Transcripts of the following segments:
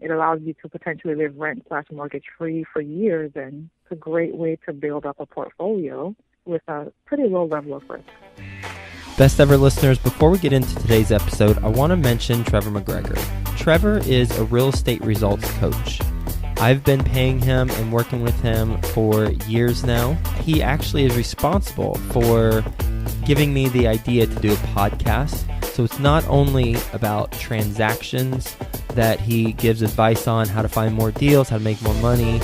It allows you to potentially live rent/mortgage free for years, and it's a great way to build up a portfolio with a pretty low level of risk. Best ever listeners, before we get into today's episode, I want to mention Trevor McGregor. Trevor is a real estate results coach. I've been paying him and working with him for years now. He actually is responsible for giving me the idea to do a podcast. So it's not only about transactions that he gives advice on, how to find more deals, how to make more money,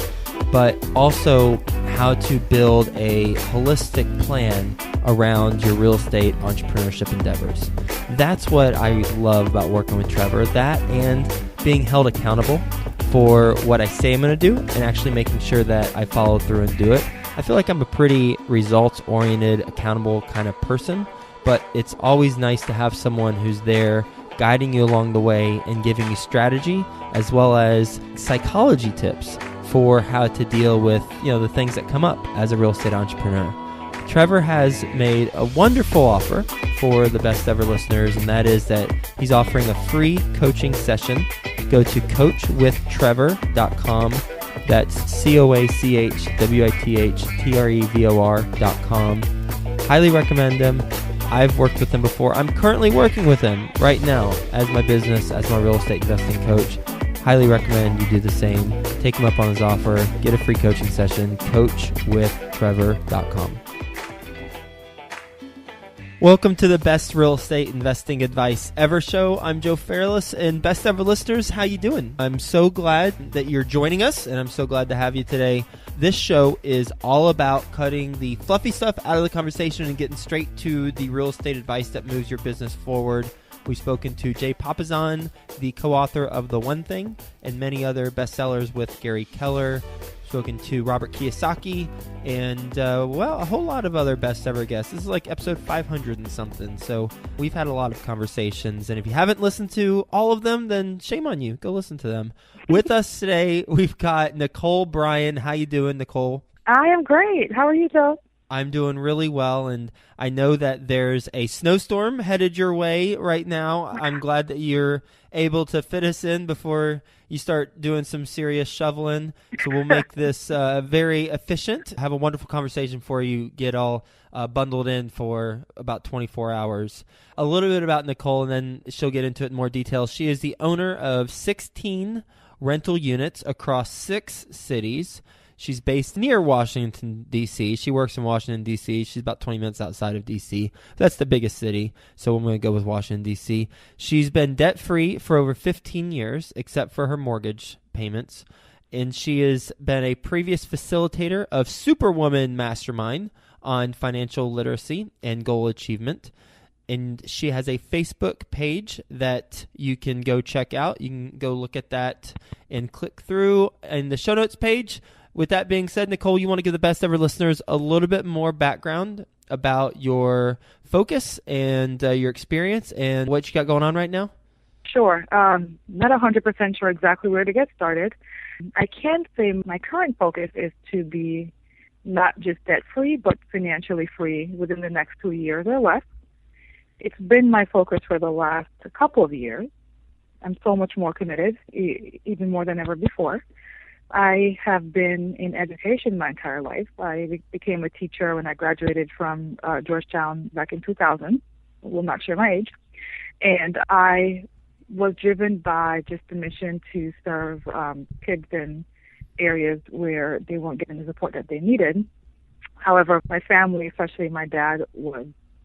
but also how to build a holistic plan around your real estate entrepreneurship endeavors. That's what I love about working with Trevor, that and being held accountable for what I say I'm going to do and actually making sure that I follow through and do it. I feel like I'm a pretty results-oriented, accountable kind of person, but it's always nice to have someone who's there guiding you along the way and giving you strategy as well as psychology tips for how to deal with, the things that come up as a real estate entrepreneur. Trevor has made a wonderful offer for the best ever listeners, and that is that he's offering a free coaching session. Go to coachwithtrevor.com. That's coachwithtrevor.com. Highly recommend him. I've worked with him before. I'm currently working with him right now as my business, as my real estate investing coach. Highly recommend you do the same. Take him up on his offer. Get a free coaching session. coachwithtrevor.com. Welcome to the Best Real Estate Investing Advice Ever show. I'm Joe Fairless, and best ever listeners, how you doing? I'm so glad that you're joining us, and I'm so glad to have you today. This show is all about cutting the fluffy stuff out of the conversation and getting straight to the real estate advice that moves your business forward. We've spoken to Jay Papasan, the co-author of The One Thing, and many other bestsellers with Gary Keller. Spoken to Robert Kiyosaki, and a whole lot of other best ever guests. This is like episode 500 and something, so we've had a lot of conversations, and if you haven't listened to all of them, then shame on you. Go listen to them. With us today, we've got Nicole Bryan. How you doing, Nicole? I am great. How are you, Joe? I'm doing really well, and I know that there's a snowstorm headed your way right now. I'm glad that you're able to fit us in before you start doing some serious shoveling. So we'll make this very efficient. Have a wonderful conversation for you. Get all bundled in for about 24 hours. A little bit about Nicole, and then she'll get into it in more detail. She is the owner of 16 rental units across 6 cities. She's based near Washington, D.C. She works in Washington, D.C. She's about 20 minutes outside of D.C. That's the biggest city, so I'm going to go with Washington, D.C. She's been debt-free for over 15 years, except for her mortgage payments. And she has been a previous facilitator of Superwoman Mastermind on financial literacy and goal achievement. And she has a Facebook page that you can go check out. You can go look at that and click through in the show notes page. With that being said, Nicole, you want to give the best ever listeners a little bit more background about your focus and your experience and what you got going on right now? Sure. Not 100% sure exactly where to get started. I can say my current focus is to be not just debt-free, but financially free within the next 2 years or less. It's been my focus for the last couple of years. I'm so much more committed, even more than ever before. I have been in education my entire life. I became a teacher when I graduated from Georgetown back in 2000. Will not share my age. And I was driven by just the mission to serve kids in areas where they weren't getting the support that they needed. However, my family, especially my dad,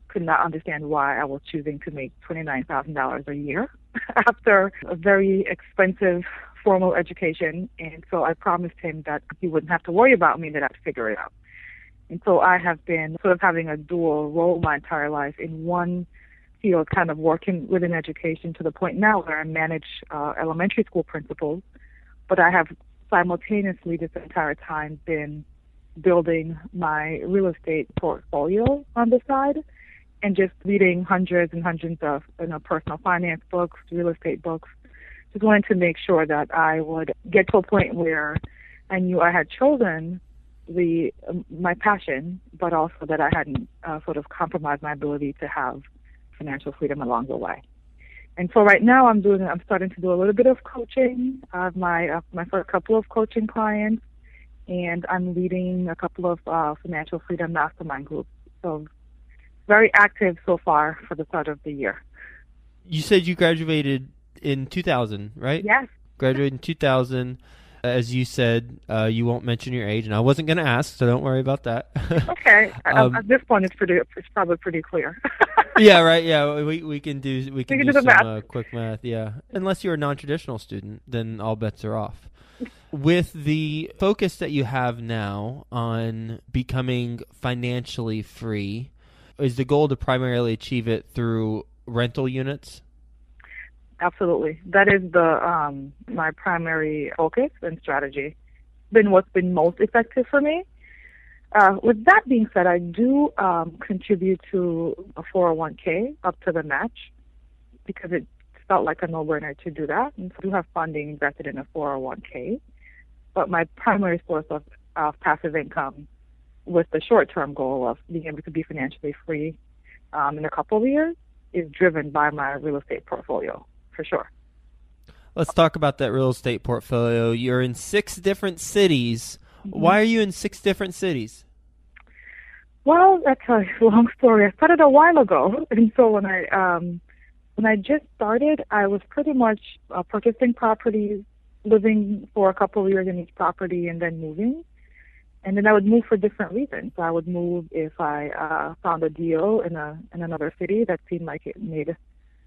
could not understand why I was choosing to make $29,000 a year after a very expensive formal education, and so I promised him that he wouldn't have to worry about me, that I'd figure it out. And so I have been sort of having a dual role my entire life in one field, kind of working within education to the point now where I manage elementary school principals, but I have simultaneously this entire time been building my real estate portfolio on the side and just reading hundreds and hundreds of personal finance books, real estate books. Just wanted to make sure that I would get to a point where I knew I had chosen my passion, but also that I hadn't sort of compromised my ability to have financial freedom along the way. And so right now I'm starting to do a little bit of coaching. I have my first couple of coaching clients, and I'm leading a couple of financial freedom mastermind groups. So very active so far for the start of the year. You said you graduated in 2000, right? Yes. Graduated in 2000. As you said, you won't mention your age, and I wasn't going to ask, so don't worry about that. Okay. At this point, it's probably pretty clear. Yeah, right. Yeah, we can do some math. Quick math. Yeah, unless you're a non-traditional student, then all bets are off. With the focus that you have now on becoming financially free, is the goal to primarily achieve it through rental units? Absolutely. That is my primary focus and strategy. Been what's been most effective for me. With that being said, I do contribute to a 401k up to the match because it felt like a no-brainer to do that. And so I do have funding invested in a 401k. But my primary source of passive income with the short-term goal of being able to be financially free in a couple of years is driven by my real estate portfolio, for sure. Let's talk about that real estate portfolio. You're in 6 different cities. Mm-hmm. Why are you in 6 different cities? Well, that's a long story. I started a while ago, and so when I just started, I was pretty much purchasing properties, living for a couple of years in each property, and then moving. And then I would move for different reasons. I would move if I found a deal in another city that seemed like it made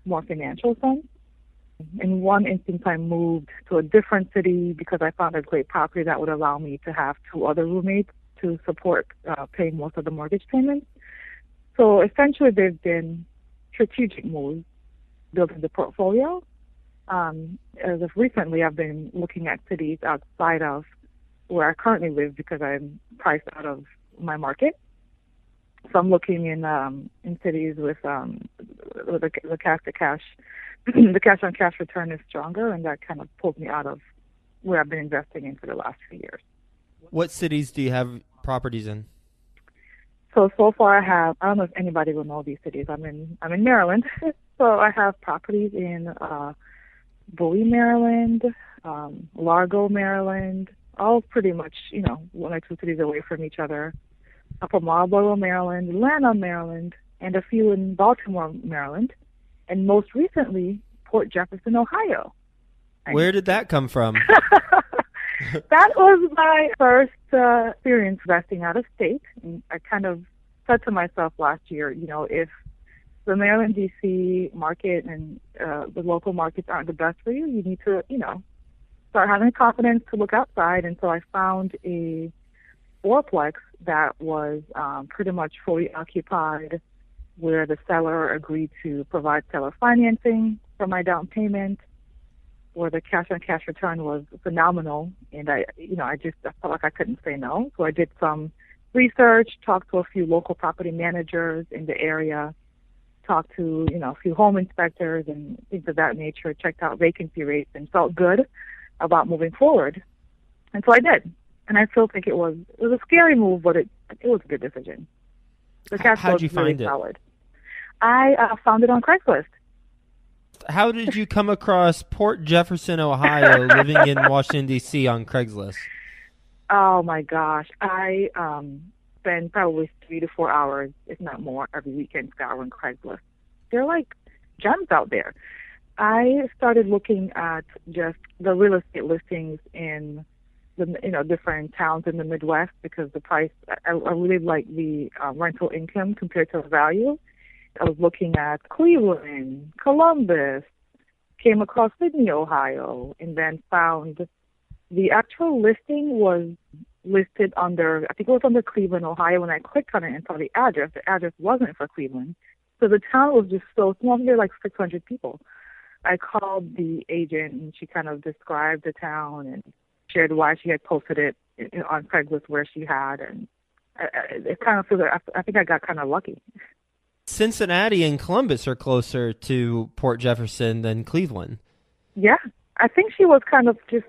more financial sense. In one instance, I moved to a different city because I found a great property that would allow me to have 2 other roommates to support paying most of the mortgage payments. So essentially, they've been strategic moves building the portfolio. As of recently, I've been looking at cities outside of where I currently live because I'm priced out of my market. So I'm looking in cities with the cash to cash. The cash on cash return is stronger, and that kind of pulled me out of where I've been investing in for the last few years. What cities do you have properties in? So far I don't know if anybody will know these cities. I'm in Maryland. So I have properties in Bowie, Maryland, Largo, Maryland, all pretty much, 1 or 2 cities away from each other. Upper Marlboro, Maryland, Atlanta, Maryland, and a few in Baltimore, Maryland, and most recently, Port Jefferson, Ohio. Where did that come from? That was my first experience investing out of state. And I kind of said to myself last year, if the Maryland, D.C. market and the local markets aren't the best for you, you need to, start having confidence to look outside. And so I found a fourplex that was pretty much fully occupied, where the seller agreed to provide seller financing for my down payment, where the cash-on-cash return was phenomenal, and I felt like I couldn't say no. So I did some research, talked to a few local property managers in the area, talked to, a few home inspectors and things of that nature, checked out vacancy rates, and felt good about moving forward. And so I did. And I still think it was a scary move, but it was a good decision. The cash flow was really solid. I found it on Craigslist. How did you come across Port Jefferson, Ohio, living in Washington, D.C. on Craigslist? Oh, my gosh. I spend probably 3 to 4 hours, if not more, every weekend scouring Craigslist. They're like gems out there. I started looking at just the real estate listings in the different towns in the Midwest because the price, I really like the rental income compared to the value. I was looking at Cleveland, Columbus, came across Sydney, Ohio, and then found the actual listing was listed under, I think it was under Cleveland, Ohio. When I clicked on it and saw the address wasn't for Cleveland. So the town was just so small. There were like 600 people. I called the agent, and she kind of described the town and shared why she had posted it on Craigslist where she had. And it kind of feels like I think I got kind of lucky. Cincinnati and Columbus are closer to Port Jefferson than Cleveland. Yeah, I think she was kind of just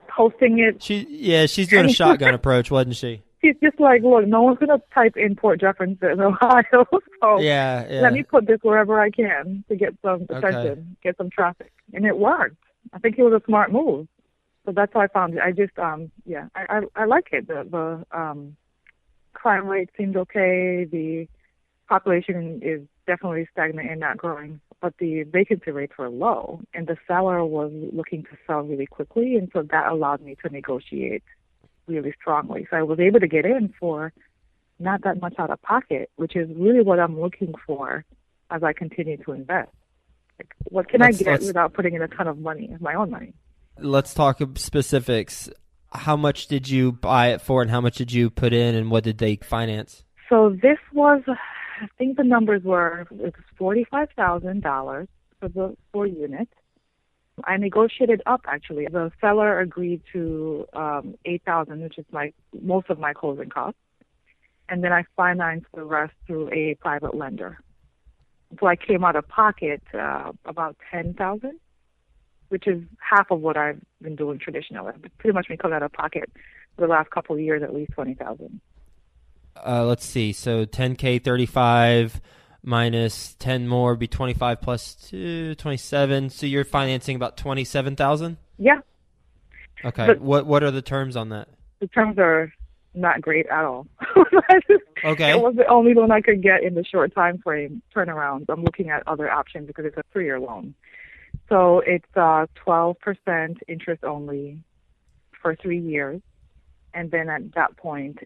posting it. She's doing a shotgun approach, wasn't she? She's just like, look, no one's going to type in Port Jefferson, Ohio, so Yeah. let me put this wherever I can to get some Okay. attention, get some traffic. And it worked. I think it was a smart move. So that's how I found it. I just, I like it. The crime rate seemed okay. The population is definitely stagnant and not growing, but the vacancy rates were low, and the seller was looking to sell really quickly, and so that allowed me to negotiate really strongly. So I was able to get in for not that much out of pocket, which is really what I'm looking for as I continue to invest. Like, what can I get without putting in a ton of money, my own money? Let's talk specifics. How much did you buy it for, and how much did you put in, and what did they finance? So this was, I think the numbers were, it was $45,000 for the 4 units. I negotiated up, actually. The seller agreed to $8,000, which is most of my closing costs, and then I financed the rest through a private lender. So I came out of pocket about $10,000, which is half of what I've been doing traditionally. I've pretty much been coming out of pocket for the last couple of years, at least $20,000. Let's see. So 10K, 35 minus 10 more be 25 plus 2, 27. So you're financing about 27,000? Yeah. Okay. But what are the terms on that? the terms are not great at all. Okay. It was the only loan I could get in the short time frame turnaround. I'm looking at other options because it's a 3-year loan. So it's 12% interest only for 3 years, and then at that point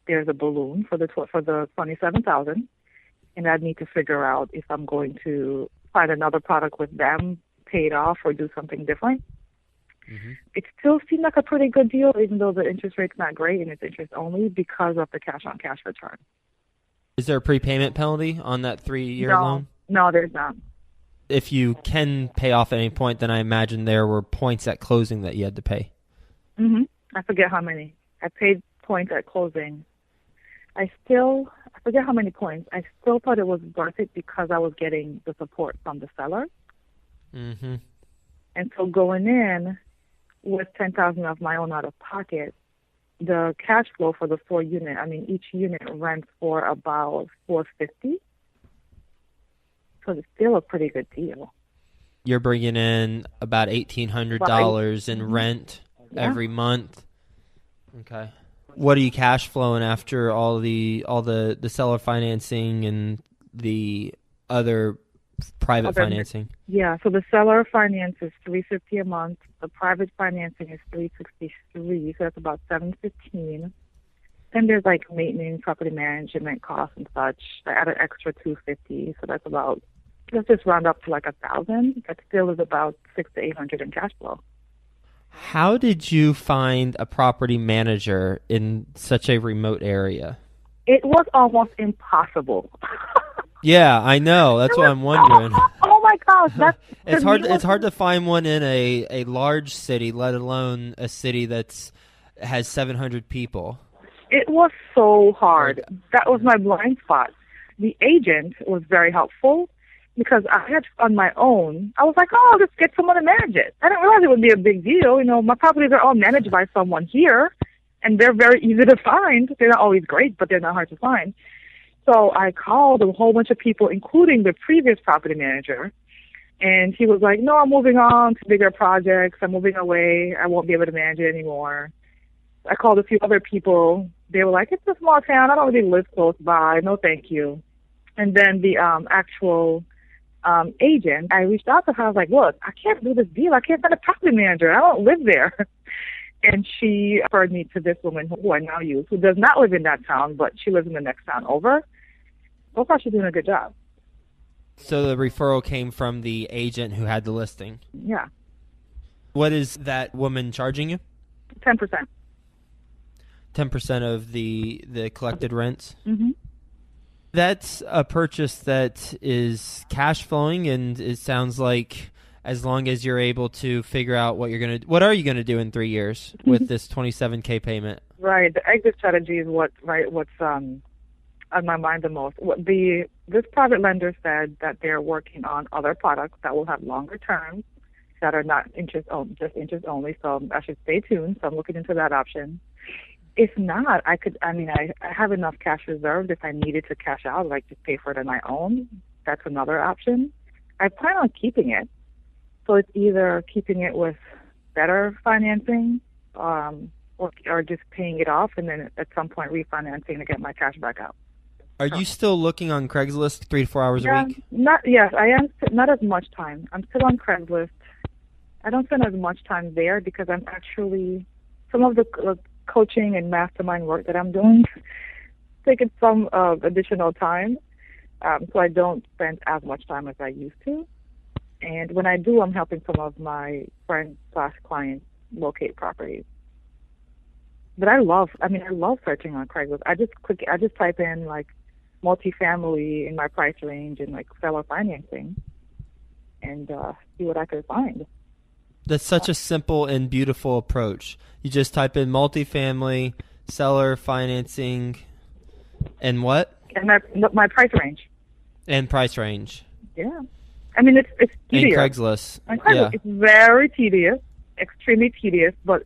there's a balloon for the 27,000, and I'd need to figure out if I'm going to find another product with them, pay it off, or do something different. Mm-hmm. It still seemed like a pretty good deal, even though the interest rate's not great and it's interest only because of the cash-on-cash return. Is there a prepayment penalty on that 3-year loan? No, there's not. If you can pay off at any point, then I imagine there were points at closing that you had to pay. Mm-hmm. I forget how many. I paid points at closing. I forget how many points. I still thought it was worth it because I was getting the support from the seller. Mm-hmm. And so going in with $10,000 of my own out of pocket, the cash flow for the 4 unit, each unit rents for about $450. So it's still a pretty good deal. You're bringing in about $1,800 in rent every month. Okay. What are you cash flowing after all the seller financing and the other private financing? Yeah, so the seller finance is $350 a month. The private financing is $363, so that's about $715. Then there's like maintenance, property management costs and such. I add an extra $250, so that's about, let's just round up to like $1,000. That still is about $600 to $800 in cash flow. How did you find a property manager in such a remote area? It was almost impossible. Yeah, I know. That's what I'm wondering. Oh my gosh, it's hard to find one in a large city, let alone a city has 700 people. It was so hard. That was my blind spot. The agent was very helpful because I had on my own. I was like, oh, I'll just get someone to manage it. I didn't realize it would be a big deal. My properties are all managed by someone here, and they're very easy to find. They're not always great, but they're not hard to find. So I called a whole bunch of people, including the previous property manager, and he was like, no, I'm moving on to bigger projects. I'm moving away. I won't be able to manage it anymore. I called a few other people. They were like, it's a small town. I don't really live close by. No, thank you. And then the actual agent, I reached out to her. I was like, look, I can't do this deal. I can't find a property manager. I don't live there. And she referred me to this woman who I now use, who does not live in that town, but she lives in the next town over. So far, she's doing a good job. So the referral came from the agent who had the listing? Yeah. What is that woman charging you? 10%. 10% of the collected rents? Mm-hmm. That's a purchase that is cash flowing, and it sounds like as long as you're able to figure out what are you going to do in 3 years with this $27K payment? Right. The exit strategy is what's on my mind the most. This private lender said that they're working on other products that will have longer terms that are not just interest only. So I should stay tuned. So I'm looking into that option. If not, I have enough cash reserved if I needed to cash out, like just pay for it on my own. That's another option. I plan on keeping it. So it's either keeping it with better financing, or just paying it off and then at some point refinancing to get my cash back out. Are you still looking on Craigslist 3 to 4 hours a week? Yes, I am. Not as much time. I'm still on Craigslist. I don't spend as much time there because I'm actually, some of the coaching and mastermind work that I'm doing taking some additional time. So I don't spend as much time as I used to. And when I do, I'm helping some of my friends/clients locate properties. But I love searching on Craigslist. I just type in like multifamily in my price range and like seller financing and see what I could find. That's such a simple and beautiful approach. You just type in multifamily, seller financing, and what? And my price range. And price range. Yeah. I mean, it's tedious. And Craigslist. Yeah. It's very tedious, extremely tedious, but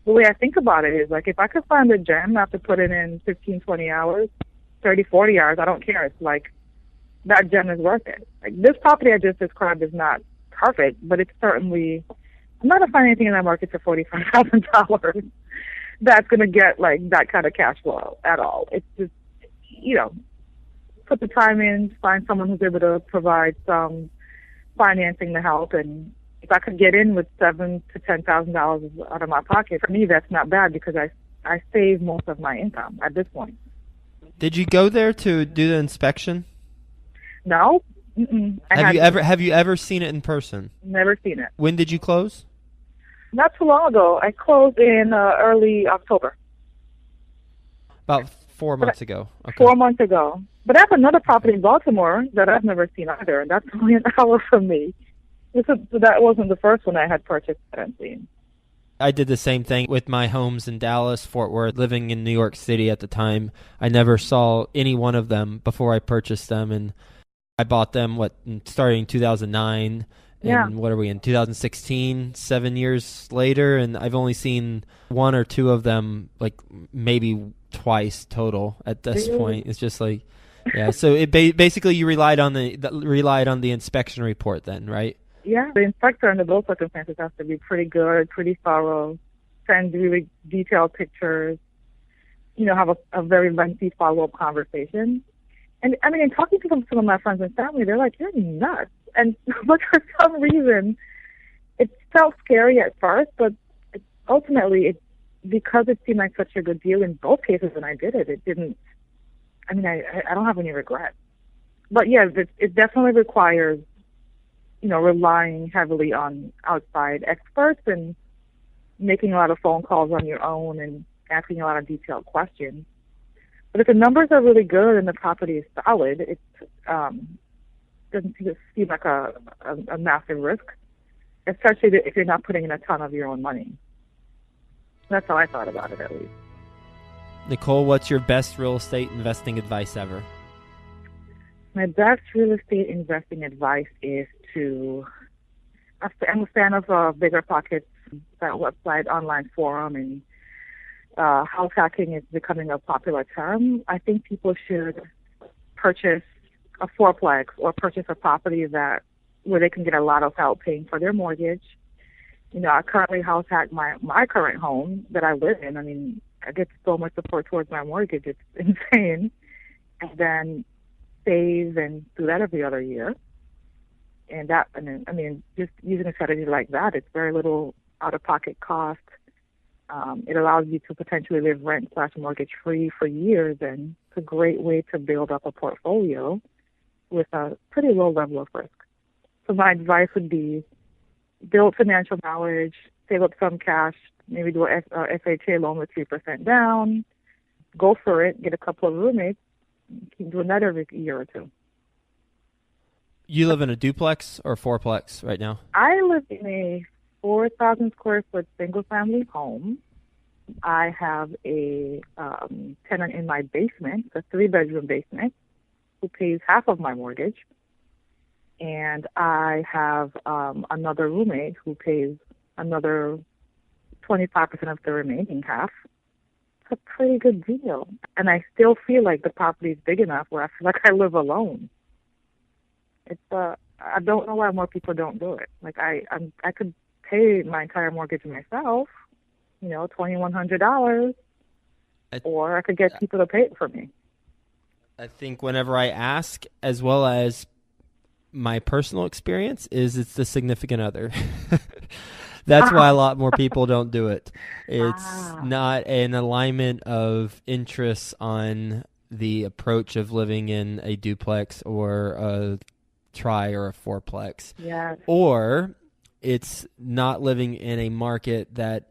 the way I think about it is like if I could find a gem after putting in 15, 20 hours, 30, 40 hours, I don't care. It's like that gem is worth it. Like this property I just described is not perfect, but it's certainly, I'm not gonna find anything in that market for $45,000 that's going to get like that kind of cash flow at all. It's just, put the time in, find someone who's able to provide some financing to help, and if I could get in with $7,000 to $10,000 out of my pocket, for me that's not bad because I save most of my income at this point. Did you go there to do the inspection? No. Mm-mm. Have you ever seen it in person? Never seen it. When did you close? Not too long ago. I closed in early October. About 4 months ago. Okay. 4 months ago. But I have another property in Baltimore that I've never seen either, and that's only an hour from me. So that wasn't the first one I had purchased that I've seen. I did the same thing with my homes in Dallas, Fort Worth, living in New York City at the time. I never saw any one of them before I purchased them, and I bought them, starting in 2009, yeah. And what are we in, 2016, 7 years later, and I've only seen one or two of them, like maybe twice total at this point. It's just like, yeah, so it basically you relied on the inspection report then, right? Yeah, the inspector under those circumstances has to be pretty good, pretty thorough, send really detailed pictures, have a very lengthy follow-up conversation. And I mean, in talking to some of my friends and family, they're like, "You're nuts." And but for some reason, it felt scary at first, but ultimately, because it seemed like such a good deal in both cases when I did it, it didn't. I mean, I don't have any regrets. But yeah, it definitely requires, relying heavily on outside experts and making a lot of phone calls on your own and asking a lot of detailed questions. But if the numbers are really good and the property is solid, it doesn't seem like a massive risk, especially if you're not putting in a ton of your own money. That's how I thought about it, at least. Nicole, what's your best real estate investing advice ever? My best real estate investing advice is I'm a fan of Bigger Pockets, that website, online forum, and house hacking is becoming a popular term. I think people should purchase a fourplex or purchase a property where they can get a lot of help paying for their mortgage. I currently house hack my current home that I live in. I mean, I get so much support towards my mortgage, it's insane. And then save and do that every other year. And just using a strategy like that, it's very little out-of-pocket cost. It allows you to potentially live rent/mortgage-free for years, and it's a great way to build up a portfolio with a pretty low level of risk. So my advice would be build financial knowledge, save up some cash, maybe do a FHA loan with 3% down, go for it, get a couple of roommates, keep doing that every year or two. You live in a duplex or fourplex right now? I live in a 4,000 square foot single family home. I have a tenant in my basement, a 3-bedroom basement, who pays half of my mortgage. And I have another roommate who pays another 25% of the remaining half. a pretty good deal. And I still feel like the property is big enough where I feel like I live alone. I don't know why more people don't do it. Like I could pay my entire mortgage myself, $2,100, or I could get people to pay it for me. I think whenever I ask, as well as my personal experience, is it's the significant other. That's why a lot more people don't do it. It's not an alignment of interests on the approach of living in a duplex or a tri or a fourplex. Yes. Or it's not living in a market that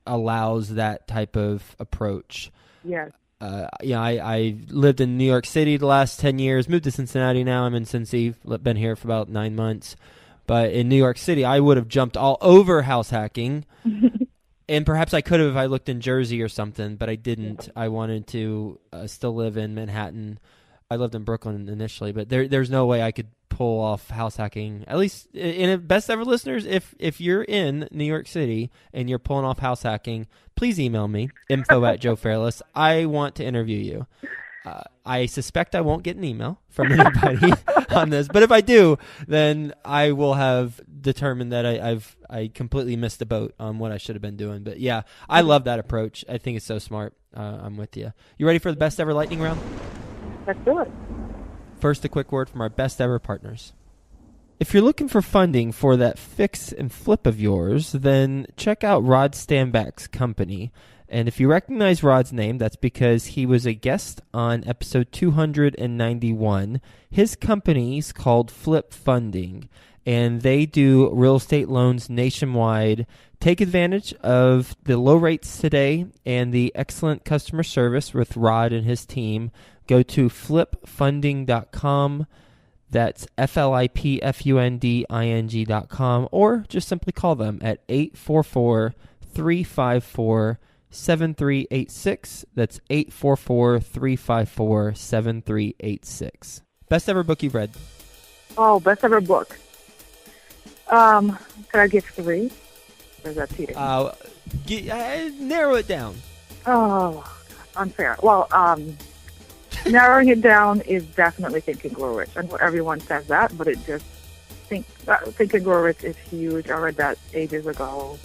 allows that type of approach. Yes. I lived in New York City the last 10 years, moved to Cincinnati now. I'm in Cincy, been here for about 9 months. But in New York City, I would have jumped all over house hacking. And perhaps I could have if I looked in Jersey or something, but I didn't. I wanted to still live in Manhattan. I lived in Brooklyn initially, but there's no way I could pull off house hacking. At least in a Best Ever listeners, if you're in New York City and you're pulling off house hacking, please email me, info@JoeFairless. I want to interview you. I suspect I won't get an email from anybody on this, but if I do, then I will have determined that I completely missed the boat on what I should have been doing. But yeah, I love that approach. I think it's so smart. I'm with you. You ready for the Best Ever lightning round? Let's do it. First, a quick word from our Best Ever partners. If you're looking for funding for that fix and flip of yours, then check out Rod Stanback's company. And if you recognize Rod's name, that's because he was a guest on episode 291. His company's called Flip Funding, and they do real estate loans nationwide. Take advantage of the low rates today and the excellent customer service with Rod and his team. Go to flipfunding.com. That's FLIPFUNDING.com, or just simply call them at 844-354-7386. That's 844-354-7386. Best ever book you've read? Oh, best ever book. Could I give 3? Or is that cheating? Narrow it down. Oh, unfair. Well, narrowing it down is definitely Think and Grow Rich. I know everyone says that, but it just Think and Grow Rich is huge. I read that ages ago.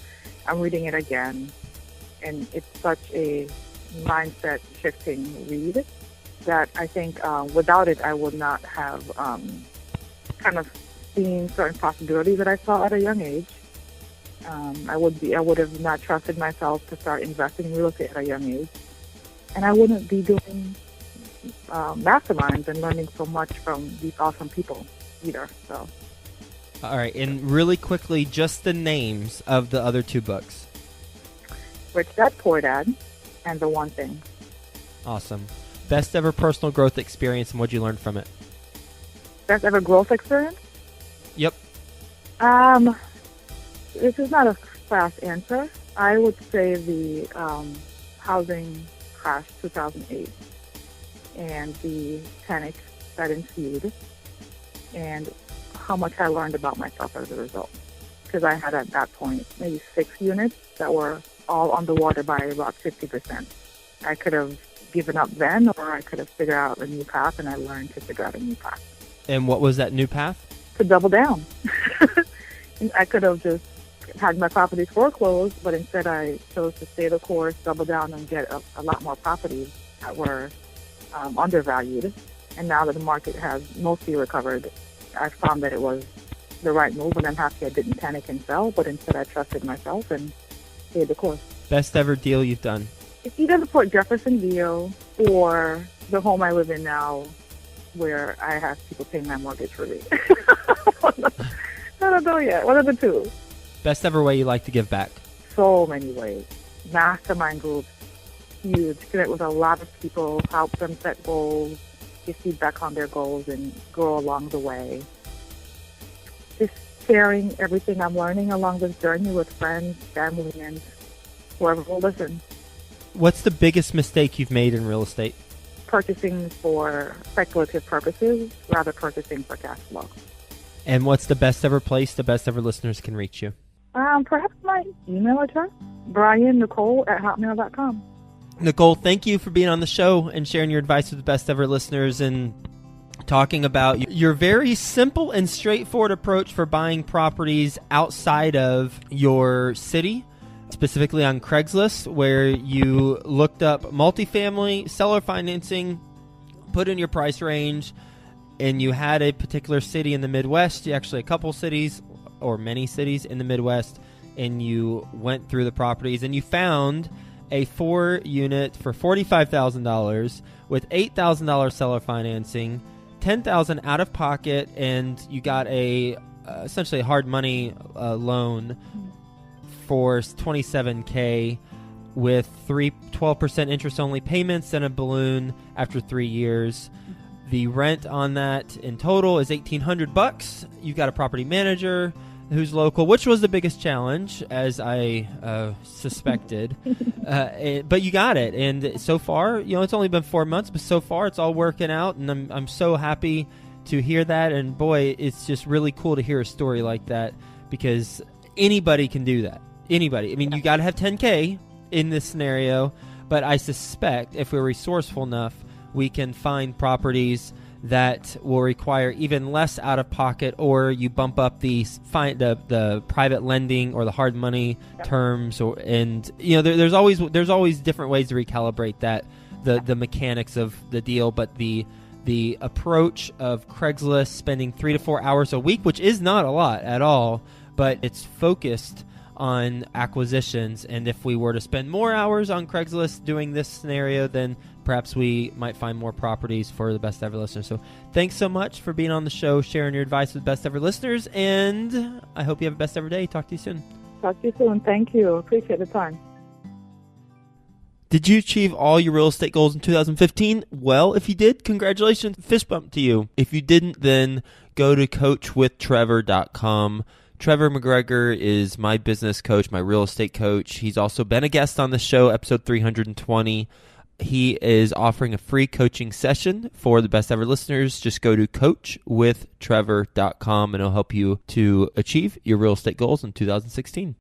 I'm reading it again, and it's such a mindset shifting read that I think without it, I would not have kind of seen certain possibilities that I saw at a young age. I would have not trusted myself to start investing in real estate at a young age, and I wouldn't be doing masterminds and learning so much from these awesome people either. So, all right, and really quickly, just the names of the other 2 books. Rich Dad, Poor Dad, and The One Thing. Awesome. Best ever personal growth experience, and what'd you learn from it? Best ever growth experience? Yep. This is not a fast answer. I would say the housing crash 2008 and the panic that ensued, and how much I learned about myself as a result. Because I had at that point maybe 6 units that were all underwater by about 50%. I could have given up then, or I could have figured out a new path, and I learned to figure out a new path. And what was that new path? To double down. I could have just had my properties foreclosed, but instead I chose to stay the course, double down, and get a lot more properties that were undervalued. And now that the market has mostly recovered, I found that it was the right move, and I'm happy I didn't panic and sell, but instead I trusted myself and stayed the course. Best ever deal you've done? It's either the Port Jefferson deal or the home I live in now, where I have people paying my mortgage for me. I don't know yet. What are the 2? Best ever way you like to give back? So many ways. Mastermind groups, huge. Connect with a lot of people, help them set goals, give feedback on their goals, and grow along the way. Just sharing everything I'm learning along this journey with friends, family, and whoever will listen. What's the biggest mistake you've made in real estate? Purchasing for speculative purposes rather purchasing for cash flow. And what's the best ever place the best ever listeners can reach you? Perhaps my email address, BrianNicole@hotmail.com. Nicole, thank you for being on the show and sharing your advice with the best ever listeners and talking about your very simple and straightforward approach for buying properties outside of your city, specifically on Craigslist, where you looked up multifamily, seller financing, put in your price range, and you had a particular city in the Midwest, actually a couple cities or many cities in the Midwest, and you went through the properties and you found a 4-unit for $45,000 with $8,000 seller financing, $10,000 out of pocket, and you got a essentially a hard money loan for $27,000 with 12% interest only payments and a balloon after 3 years. The rent on that in total is $1,800. You got a property manager who's local, which was the biggest challenge, as I suspected. But you got it, and so far, it's only been 4 months, but so far it's all working out, and I'm so happy to hear that. And boy, it's just really cool to hear a story like that, because anybody can do that. Anybody. I mean, you got to have $10,000 in this scenario, but I suspect if we're resourceful enough, we can find properties that will require even less out of pocket, or you bump up the private lending or the hard money terms, there's always different ways to recalibrate that the mechanics of the deal. But the approach of Craigslist, spending 3 to 4 hours a week, which is not a lot at all, but it's focused on acquisitions, and if we were to spend more hours on Craigslist doing this scenario, then perhaps we might find more properties for the best ever listeners. So thanks so much for being on the show, sharing your advice with best ever listeners, and I hope you have a best ever day. Talk to you soon. Talk to you soon. Thank you. Appreciate the time. Did you achieve all your real estate goals in 2015? Well, if you did, congratulations. Fist bump to you. If you didn't, then go to coachwithtrevor.com. Trevor McGregor is my business coach, my real estate coach. He's also been a guest on the show, episode 320. He is offering a free coaching session for the best ever listeners. Just go to coachwithtrevor.com and it'll help you to achieve your real estate goals in 2016.